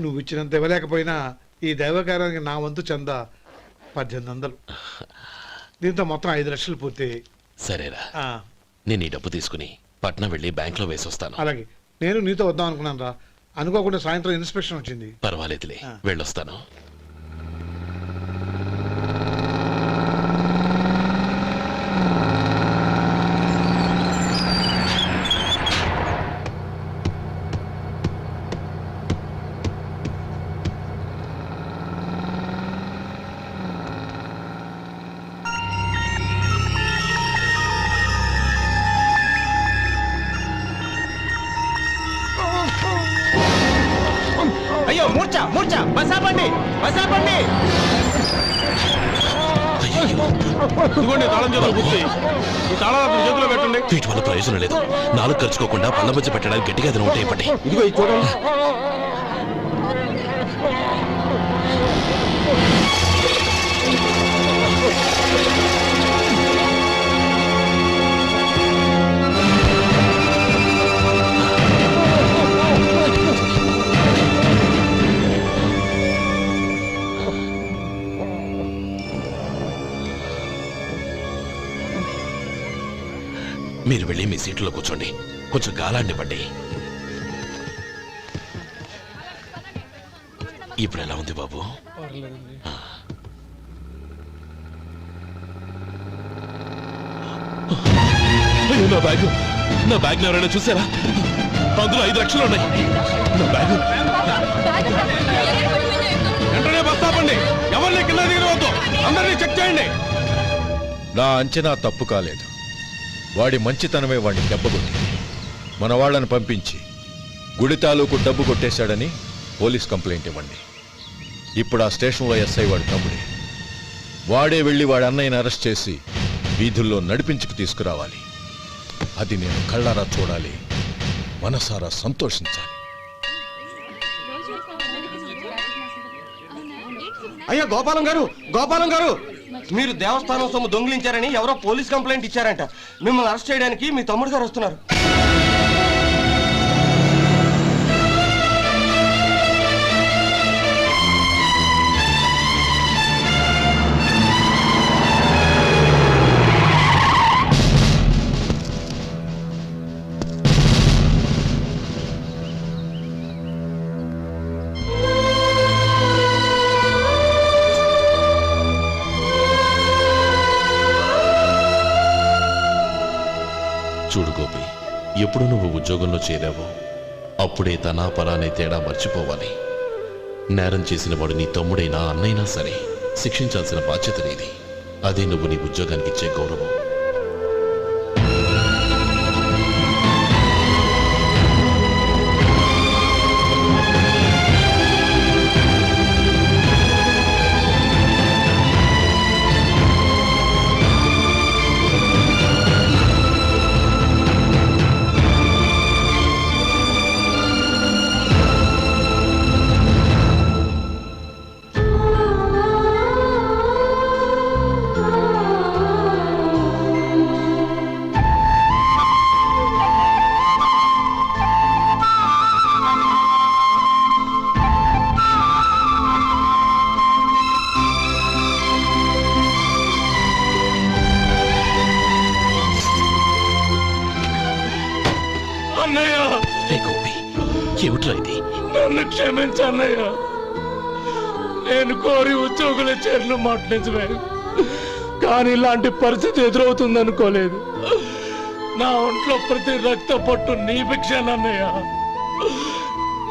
నువ్వు ఇచ్చినంత ఇవ్వలేకపోయినా ఈ దైవకార్యానికి నా వంతు చందా 1800. దీంతో మొత్తం 5 లక్షలు పూర్తయ్యాయి. సరేరా, నేను ఈ డబ్బు తీసుకుని పట్నం వెళ్ళి బ్యాంక్ లో వేసొస్తాను. అలాగే, నేను నీతో వద్దాం అనుకున్నాను రా, అనుకోకుండా సాయంత్రం ఇన్స్పెక్షన్ వచ్చింది. పర్వాలేదులే, వెళ్ళొస్తాను. అయ్యో, మూర్ఛ మూర్ఛ, బసాపండి బసాపండి. ఇదిగోండి తాళం చేతులు గుర్తి ఈ తాళం అతని చేతిలో పెట్టండి. వీటి వల్ల ప్రయోజనం లేదు. నాలుగు ఖర్చుకోకుండా పళ్ళ మధ్య పెట్టడానికి గట్టిగా అది ఒకటి ఇవ్వండి. ఇదిగో ఇది చూడండి. మీరు వెళ్ళి మీ సీట్లో కూర్చోండి. కొంచెం గాలాన్ని పడ్డి. ఇప్పుడు ఎలా ఉంది బాబు? అయ్యో, నా బ్యాగ్ ఎవరైనా చూసారా? అందులో 5 లక్షలు ఉన్నాయి. నా బ్యాగ్ వెంటనే బస్ ఆపండి. ఎవరిని కింద దిగవద్దు. అందరినీ చెక్ చేయండి. నా అంచనా తప్పు కాలేదు. వాడి మంచితనమే వాడిని దెబ్బకొట్టి మన వాళ్ళని పంపించి గుడి తాలూకు డబ్బు కొట్టేశాడని పోలీస్ కంప్లైంట్ ఇవ్వండి. ఇప్పుడు ఆ స్టేషన్లో ఎస్ఐ వాడి తమ్ముడే. వాడే వెళ్ళి వాడి అన్నయ్యని అరెస్ట్ చేసి వీధుల్లో నడిపించుకు తీసుకురావాలి. అది నేను కళ్ళారా చూడాలి, మనసారా సంతోషించాలి. అయ్యా గోపాలం గారు, గోపాలం గారు, మీరు దేవస్థానం సొమ్ము దొంగిలించారని ఎవరో పోలీస్ కంప్లైంట్ ఇచ్చారంట. మిమ్మల్ని అరెస్ట్ చేయడానికి మీ తమ్ముడు గారు వస్తున్నారు. చూడు గోపి, ఎప్పుడు నువ్వు ఉద్యోగంలో చేరావో అప్పుడే తన పరానే తేడా మర్చిపోవాలి. నేరం చేసిన వాడు నీ తమ్ముడైనా అన్నైనా సరే శిక్షించాల్సిన బాధ్యత నీది. అదే నువ్వు నీ ఉద్యోగానికి ఇచ్చే గౌరవం. ఏమిట్రా ఇది? నన్ను క్షమించన్నయ్య. నేను కోరి ఉద్యోగుల చేరిన మాట నిజమే, కానీ ఇలాంటి పరిస్థితి ఎదురవుతుంది అనుకోలేదు. నా ఒంట్లో ప్రతి రక్త పట్టు నీ భిక్షానన్నయ్య.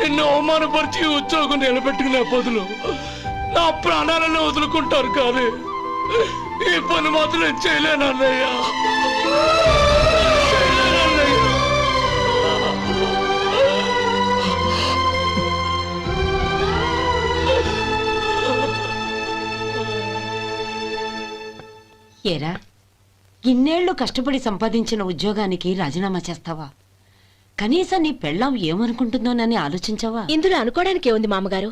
నిన్ను అవమానపరిచి ఉద్యోగం నిలబెట్టుకునే బదులు నా ప్రాణాలను వదులుకుంటారు, కానీ ఈ పని మాత్రం నేను చేయలేనన్నయ్య. ఏరా, ఇన్నేళ్లు కష్టపడి సంపాదించిన ఉద్యోగానికి రాజీనామా చేస్తావా? కనీసం నీ పెళ్ళాం ఏమనుకుంటుందోనని ఆలోచించావా? ఇందులో అనుకోవడానికి ఏముంది మామగారు?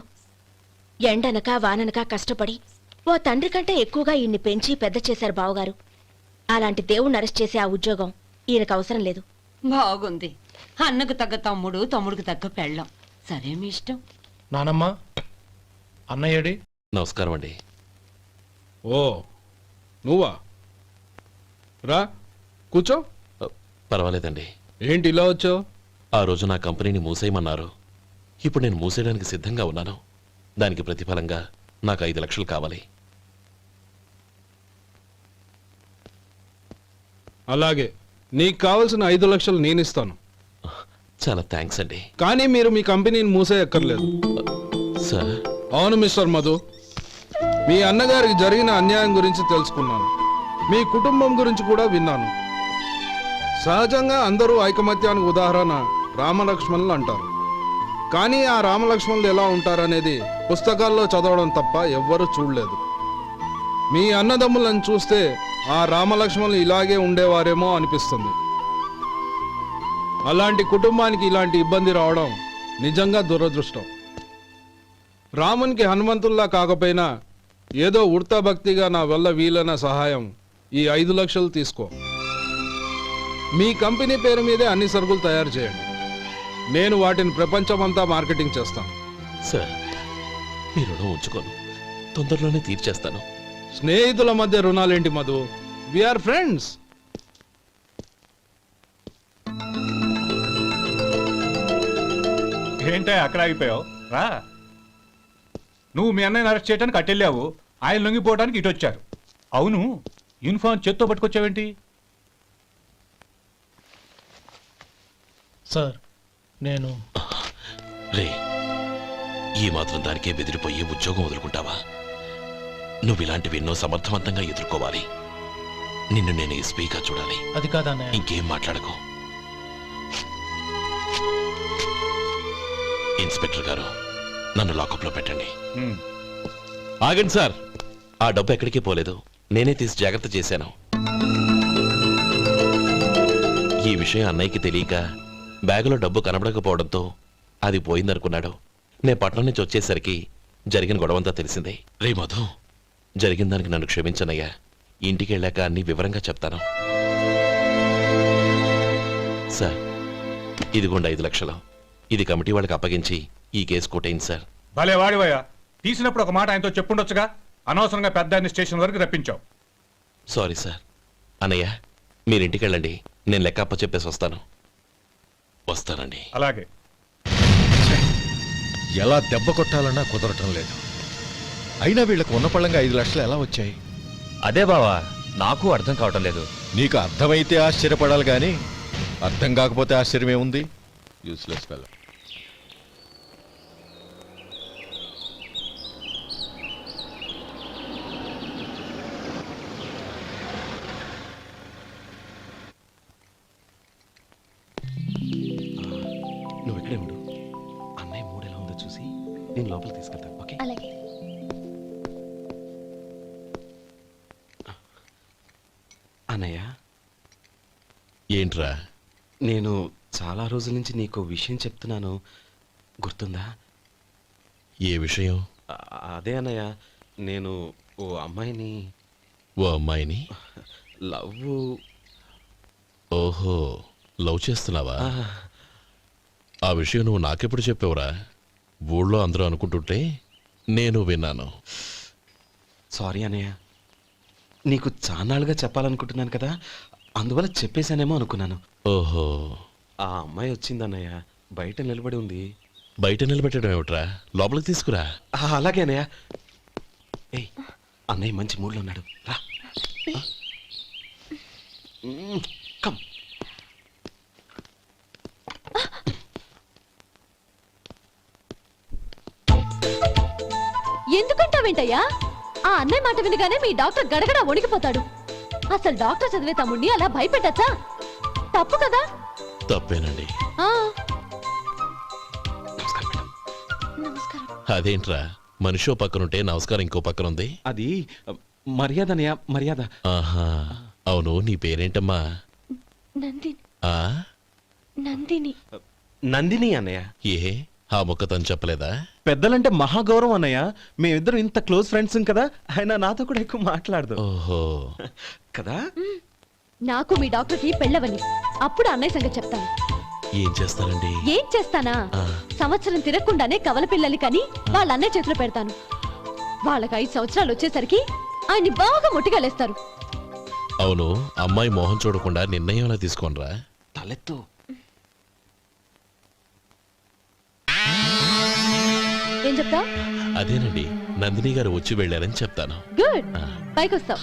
ఎండనక వాననక కష్టపడి ఓ తండ్రి కంటే ఎక్కువగా ఈయన్ని పెంచి పెద్ద చేశారు బావగారు. అలాంటి దేవుణ్ణి అరెస్ట్ చేసే ఆ ఉద్యోగం ఈయనకు అవసరం లేదు. బాగుంది. అన్నకు తగ్గ తమ్ముడు, తమ్ముడికి తగ్గ పెళ్ళాం. సరే, మీ ఇష్టం. నానమ్మ, అన్నయ్యడి. నమస్కారం అండి. ఓ నువ్వా? రా కూర్చో. పర్వాలేదండి. ఏంటి ఇలా వచ్చావు? ఆ రోజు నా కంపెనీని మూసేయమన్నారు. ఇప్పుడు నేను మూసేయడానికి సిద్ధంగా ఉన్నాను. దానికి ప్రతిఫలంగా నాకు 5 లక్షలు కావాలి. అలాగే, నీకు కావలసిన 5 లక్షలు నేను ఇస్తాను. చాలా థ్యాంక్స్ అండి. కానీ మీరు మీ కంపెనీని మూసేయక్కర్లేదు. సార్? అవును మిస్టర్ మధు, మీ అన్నగారికి జరిగిన అన్యాయం గురించి తెలుసుకున్నాను. మీ కుటుంబం గురించి కూడా విన్నాను. సహజంగా అందరూ ఐకమత్యానికి ఉదాహరణ రామలక్ష్మణులు అంటారు. కానీ ఆ రామలక్ష్మణులు ఎలా ఉంటారనేది పుస్తకాల్లో చదవడం తప్ప ఎవ్వరూ చూడలేదు. మీ అన్నదమ్ములను చూస్తే ఆ రామలక్ష్మణులు ఇలాగే ఉండేవారేమో అనిపిస్తుంది. అలాంటి కుటుంబానికి ఇలాంటి ఇబ్బంది రావడం నిజంగా దురదృష్టం. రామునికి హనుమంతుల్లా కాకపోయినా ఏదో ఉడతా భక్తిగా నా వల్ల వీలైన సహాయం ఈ 5 లక్షలు తీసుకో. మీ కంపెనీ పేరు మీదే అన్ని సరుకులు తయారు చేయండి. నేను వాటిని ప్రపంచమంతా మార్కెటింగ్ చేస్తాను. సార్ మీ రుణం ఉంచుకోను, తొందరలోనే తీర్చేస్తాను. స్నేహితుల మధ్య రుణాలేంటి మధు? We are friends. ఏంటే అక్కడ ఆగిపోయావు? రా. నువ్వు మీ అన్నయ్యని అరెస్ట్ చేయడానికి అట్టెళ్ళావు, ఆయన లొంగిపోవడానికి ఇటు వచ్చారు. అవును, యూనిఫామ్ చేత్తో పట్టుకొచ్చావేంటి? సార్ నేను రే, ఈ మాత్రం దానికే బెదిరిపోయి ఉద్యోగం వదులుకుంటావా? నువ్వు ఇలాంటివి ఎన్నో సమర్థవంతంగా ఎదుర్కోవాలి. నిన్ను నేను ఎస్పీగా చూడాలి. అది కాదన్నయ్య. ఇంకేం మాట్లాడకు. ఇన్స్పెక్టర్ గారు, నన్ను లాకప్లో పెట్టండి. ఆగండి సార్, ఆ డబ్బు ఎక్కడికి పోలేదు, నేనే తీసి జాగ్రత్త చేశాను. ఈ విషయం అన్నయ్యకి తెలియక బ్యాగులో డబ్బు కనబడకపోవడంతో అది పోయిందనుకున్నాడు. నేను పట్నం నుంచి వచ్చేసరికి జరిగిన గొడవంతా తెలిసిందే. రే మధు, జరిగిన దానికి నన్ను క్షమించనయ్యా. ఇంటికి వెళ్ళాక అన్ని వివరంగా చెప్తాను. సార్, ఇదిగోండి 5 లక్షలు. ఇది కమిటీ వాళ్ళకి అప్పగించి ఈ కేసు కొట్టేయండి సార్. భలే వాడివయ్యా, తీసినప్పుడు ఒక మాట ఆయనతో చెప్పుండొచ్చుగా. అనవసరంగా పెద్ద ఆయన స్టేషన్ వరకు రప్పించావు. Sorry sir. అన్నయ్య, మీరింటికి వెళ్ళండి, నేను లెక్క అప్ప చెప్పేసి వస్తాను. వస్తానండి. అలాగే. ఎలా దెబ్బ కొట్టాలన్నా కుదరటం లేదు. అయినా వీళ్ళకు ఉన్న పళ్ళంగా 5 లక్షలు ఎలా వచ్చాయి? అదే బావా, నాకు అర్థం కావటం లేదు. నీకు అర్థమైతే ఆశ్చర్యపడాలి కానీ అర్థం కాకపోతే ఆశ్చర్యమే ఉంది. Useless fellow. నువ్వు ఇక్కడే ఉండు. అన్నయ్య మూడు ఎలా ఉందో చూసి నేను లోపలికి తీసుకెళ్తాను. ఓకే? అలాగే. అన్నయ్య, ఏంట్రా? నేను చాలా రోజుల నుంచి నీకు విషయం చెప్తున్నాను, గుర్తుందా? ఏ విషయం? అదే అన్నయ్య, నేను ఓ అమ్మాయిని లవ్. ఓహో, లవ్ చేస్తున్నావా? ఆ విషయం నువ్వు నాకెప్పుడు చెప్పావురా? ఊళ్ళో అందరూ అనుకుంటుంటే నేను విన్నాను. సారీ అన్నయ్య, నీకు చాన్నాళ్ళుగా చెప్పాలనుకుంటున్నాను కదా, అందువల్ల చెప్పేశానేమో అనుకున్నాను. ఓహో, ఆ అమ్మాయి వచ్చిందన్నయ్య, బయట నిలబడి ఉంది. బయట నిలబెట్టడం ఏమిట్రా? లోపలికి తీసుకురా. అలాగే అన్నయ్య. ఏయ్, అన్నయ్య మంచి మూడ్లో ఉన్నాడు, రా. కమ్. ఎందుకంటావేంటయ్యా? ఆ అన్నయ్య మాట వినగానే మీ డాక్టర్ గడగడ వణికిపోతాడు. అసలు డాక్టర్ చదివే తమ్ముడిని అలా భయపెట్టచ్చా? తప్పు కదా? తప్పేనండి. నమస్కారం. అదేంట్రా, మనిషో పక్కనుంటే నమస్కారం ఇంకో పక్కన ఉంది? అది మర్యాద అన్నయ్య, మర్యాద. ఆహా, అవును, నీ పేరేంటమ్మా? నందిని. ఆ నందిని. నందిని అన్నయ్య. ఏ, ఆ మొక్క తను చెప్పలేదా? పెద్దలంటే మహాగౌరవం అన్నయ్య, మేమిద్దరం ఇంత క్లోజ్ ఫ్రెండ్స్ కదా, ఆయన నాతో కూడా ఎక్కువ మాట్లాడదు. ఓహో కదా. నాకు మీ డాక్టర్కి పెళ్ళవని, అప్పుడు అన్నయ్య సంగతి చెప్తాను. ఏం చేస్తారండి? ఏం చేస్తానా? సంవత్సరం తిరగకుండానే కవల పిల్లల్ని కని వాళ్ళ అన్నయ్య చేతిలో పెడతాను. వాళ్ళకి 5 సంవత్సరాలు వచ్చేసరికి ఆయన్ని బాగా ముట్టిగలేస్తారు. అవును, అమ్మాయి మోహం చూడకుండా నిర్ణయం ఎలా తీసుకోనరా? తలెత్తు. ఏం చెప్తా? అదేనండి, నందిని గారు వచ్చి వెళ్ళారని చెప్తాను. గుడ్, పైకొస్తావు.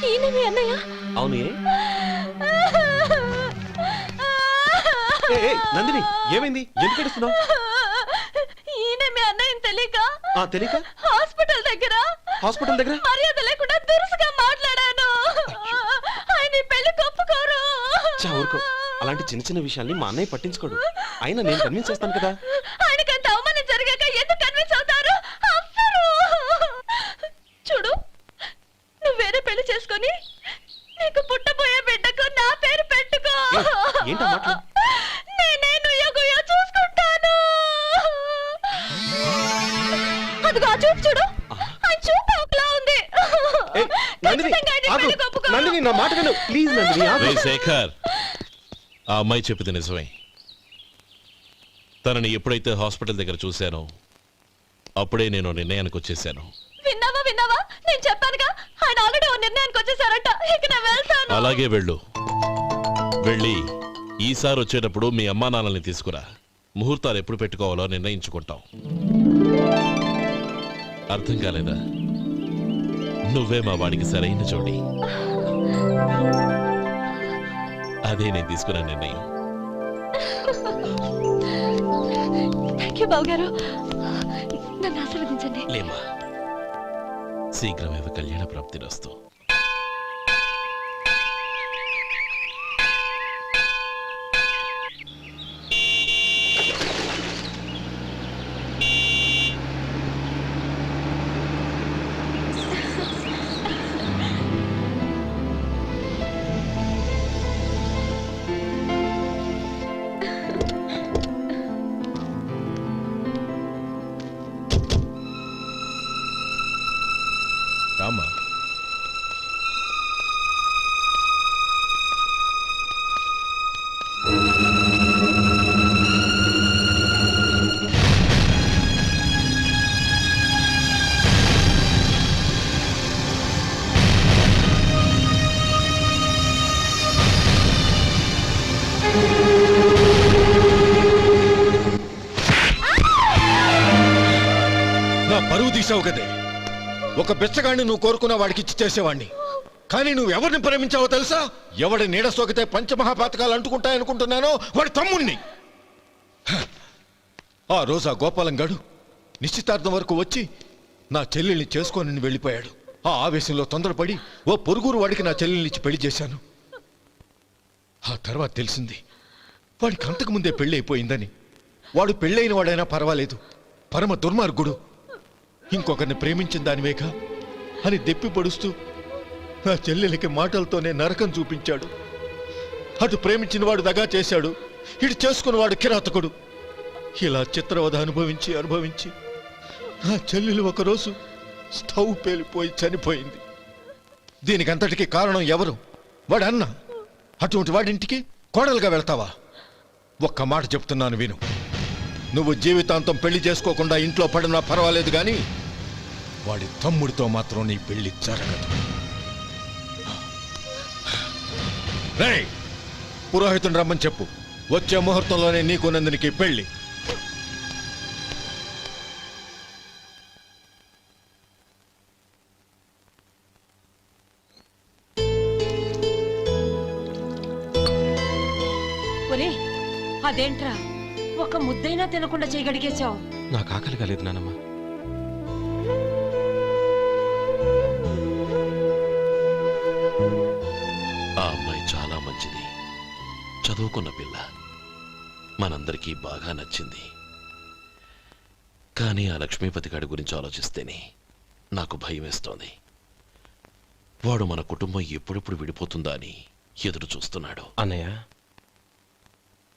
ఈయన మీ అన్నయ్య? అవును. నందిని, ఏమైంది? ఎందుకు ఏడుస్తున్నావు? ఈయన మీ అన్నయ్యని తెలియక తెలియక హాస్పిటల్ దగ్గర మర్యాద లేకుండా దురుసుగా మాట్లాడాను. ఆయన ఈ పెళ్లి ఒప్పుకోరు. ఊరుకో, అలాంటి చిన్న చిన్న విషయాల్ని మా అన్నయ్య పట్టించుకోడు. అయినా నేను కన్విన్స్ చేస్తాను కదా. ఆయనకంత అవమానం జరిగాక ఎందుకు కన్విన్స్ అవుతారు? చూడు, అదిగో ఆ చూపు చూడు ఆయన చూపు ఒకలా ఉంది ఏయ్, నందిని, ఖచ్చితంగా ఆయన ఆగు. పెళ్లి ఒప్పుకో. నందిని, నా మాట విను. ప్లీజ్ నందిని, ఆగు. రేయ్ శేఖర్, ఆ అమ్మాయి చెప్పింది నిజమే. తనని ఎప్పుడైతే హాస్పిటల్ దగ్గర చూశానో అప్పుడే నేను నిర్ణయానికి వచ్చేసాను. విన్నావా నేను చెప్పానుగా ఆయన ఆల్రెడీ ఓ నిర్ణయానికి వచ్చేసారట. ఇక నేను వెళ్తాను. అలాగే వెళ్ళి ఈసారి వచ్చేటప్పుడు మీ అమ్మా నాన్నల్ని తీసుకురా. ముహూర్తాలు ఎప్పుడు పెట్టుకోవాలో నిర్ణయించుకుంటాం. అర్థం కాలేదా? నువ్వే మా వాడికి సరైన జోడి. అదే నేను తీసుకున్న నిర్ణయం. థ్యాంక్ యూ బావగారు, నన్ను ఆశీర్వదించండి. లేమా, శీఘ్రమేవ కళ్యాణ ప్రాప్తిరస్తు. రామా, నా పరువు తీసావు కదే. ఒక బిచ్చగాడిని నువ్వు కోరుకున్న వాడికి ఇచ్చి చేసేవాడిని. కానీ నువ్వు ఎవరిని ప్రేమించావో తెలుసా? ఎవడి నీడ సోకితే పంచమహాపాతకాలు అంటుకుంటాయనుకుంటున్నానో వాడి తమ్ముణ్ణి. ఆ రోజు ఆ గోపాలం గాడు నిశ్చితార్థం వరకు వచ్చి నా చెల్లెల్ని చేసుకొని వెళ్ళిపోయాడు. ఆ ఆవేశంలో తొందరపడి ఓ పొరుగురు వాడికి నా చెల్లెల్ని ఇచ్చి పెళ్లి చేశాను. ఆ తర్వాత తెలిసింది వాడికి అంతకుముందే పెళ్లి అయిపోయిందని. వాడు పెళ్ళైన వాడైనా పర్వాలేదు, పరమ దుర్మార్గుడు. ఇంకొకరిని ప్రేమించిన దానివేగా అని దెప్పి పడుస్తూ నా చెల్లెలకి మాటలతోనే నరకం చూపించాడు. అటు ప్రేమించిన వాడు దగా చేశాడు, ఇటు చేసుకున్నవాడు కిరాతకుడు. ఇలా చిత్రవధ అనుభవించి నా చెల్లెలు ఒకరోజు స్టవ్ పేలిపోయి చనిపోయింది. దీనికంతటికి కారణం ఎవరు? వాడు అన్న. అటువంటి వాడింటికి కోడలుగా వెళ్తావా? ఒక్క మాట చెప్తున్నాను విను. నువ్వు జీవితాంతం పెళ్లి చేసుకోకుండా ఇంట్లో పడినా పర్వాలేదు, కానీ వాడి తమ్ముడితో మాత్రం నీ పెళ్లి జరగదు. రేయ్, పురోహితుని రమ్మని చెప్పు. వచ్చే ముహూర్తంలోనే నీకు నందినికి పెళ్లి. ఒరే, అదేంట్రా ఒక ముద్దైనా తినకుండా చేయగడిగేశావు? నాకు ఆకలి కాలేదు నానమ్మ. ఆ అమ్మాయి చాలా మంచిది, చదువుకున్న పిల్ల, మనందరికీ బాగా నచ్చింది. కానీ ఆ లక్ష్మీపతి గారి గురించి ఆలోచిస్తేనే నాకు భయం వేస్తోంది. వాడు మన కుటుంబం ఎప్పుడెప్పుడు విడిపోతుందా అని ఎదురు చూస్తున్నాడు. అన్నయ్య,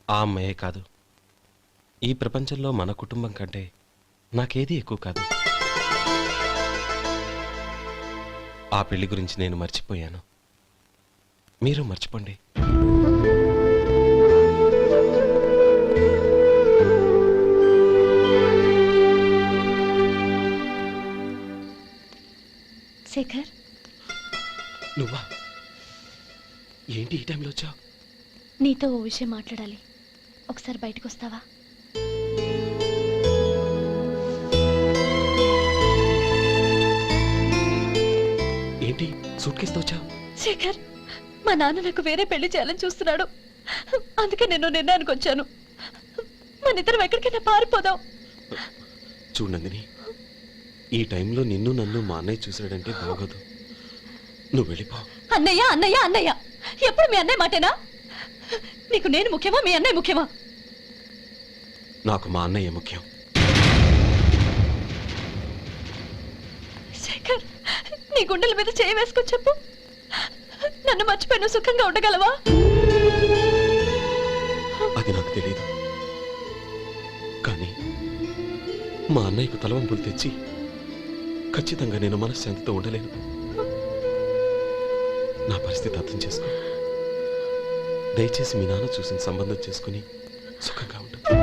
ఆ అమ్మాయే కాదు, ఈ ప్రపంచంలో మన కుటుంబం కంటే నాకేది ఎక్కువ కాదు. ఆ పెళ్లి గురించి నేను మర్చిపోయాను, మీరు మర్చిపోండి. శేఖర్, నువ్వా? ఏంటి ఈ టైంలో వచ్చావు? నీతో ఓ విషయం మాట్లాడాలి. ఒకసారి బయటకు వస్తావా? ఏంటి సూట్ కేసుతో వచ్చావు? శేఖర్, మా నాన్న నాకు వేరే పెళ్లి చేయాలని చూస్తున్నాడు. అందుకే నేను నిర్ణయానికి వచ్చాను. మన ఇద్దరం ఎక్కడికైనా పారిపోదాం. చూడండి, ఈ టైంలో నిన్ను నన్ను మా అన్నయ్య చూసాడంటే బాగోదు. నువ్వు వెళ్ళిపో. అన్నయ్య అన్నయ్య అన్నయ్య, ఎప్పుడు మీ అన్నయ్య మాటేనా? నీకు నేను ముఖ్యమా, మీ అన్నయ్య ముఖ్యమా? నాకు మా అన్నయ్య ముఖ్యం. శేఖర్, నీ గుండెల మీద చేయి వేసుకొని చెప్పు, నన్ను మర్చిపోయి సుఖంగా ఉండగలవా? అది నాకు తెలియదు, కానీ మా అన్నయ్యకు తలవంపులు తెచ్చి ఖచ్చితంగా నేను మనశ్శాంతితో ఉండలేను. నా పరిస్థితి అర్థం చేసుకో. దయచేసి మీ నాన్న చూసిన సంబంధం చేసుకుని సుఖంగా ఉండు.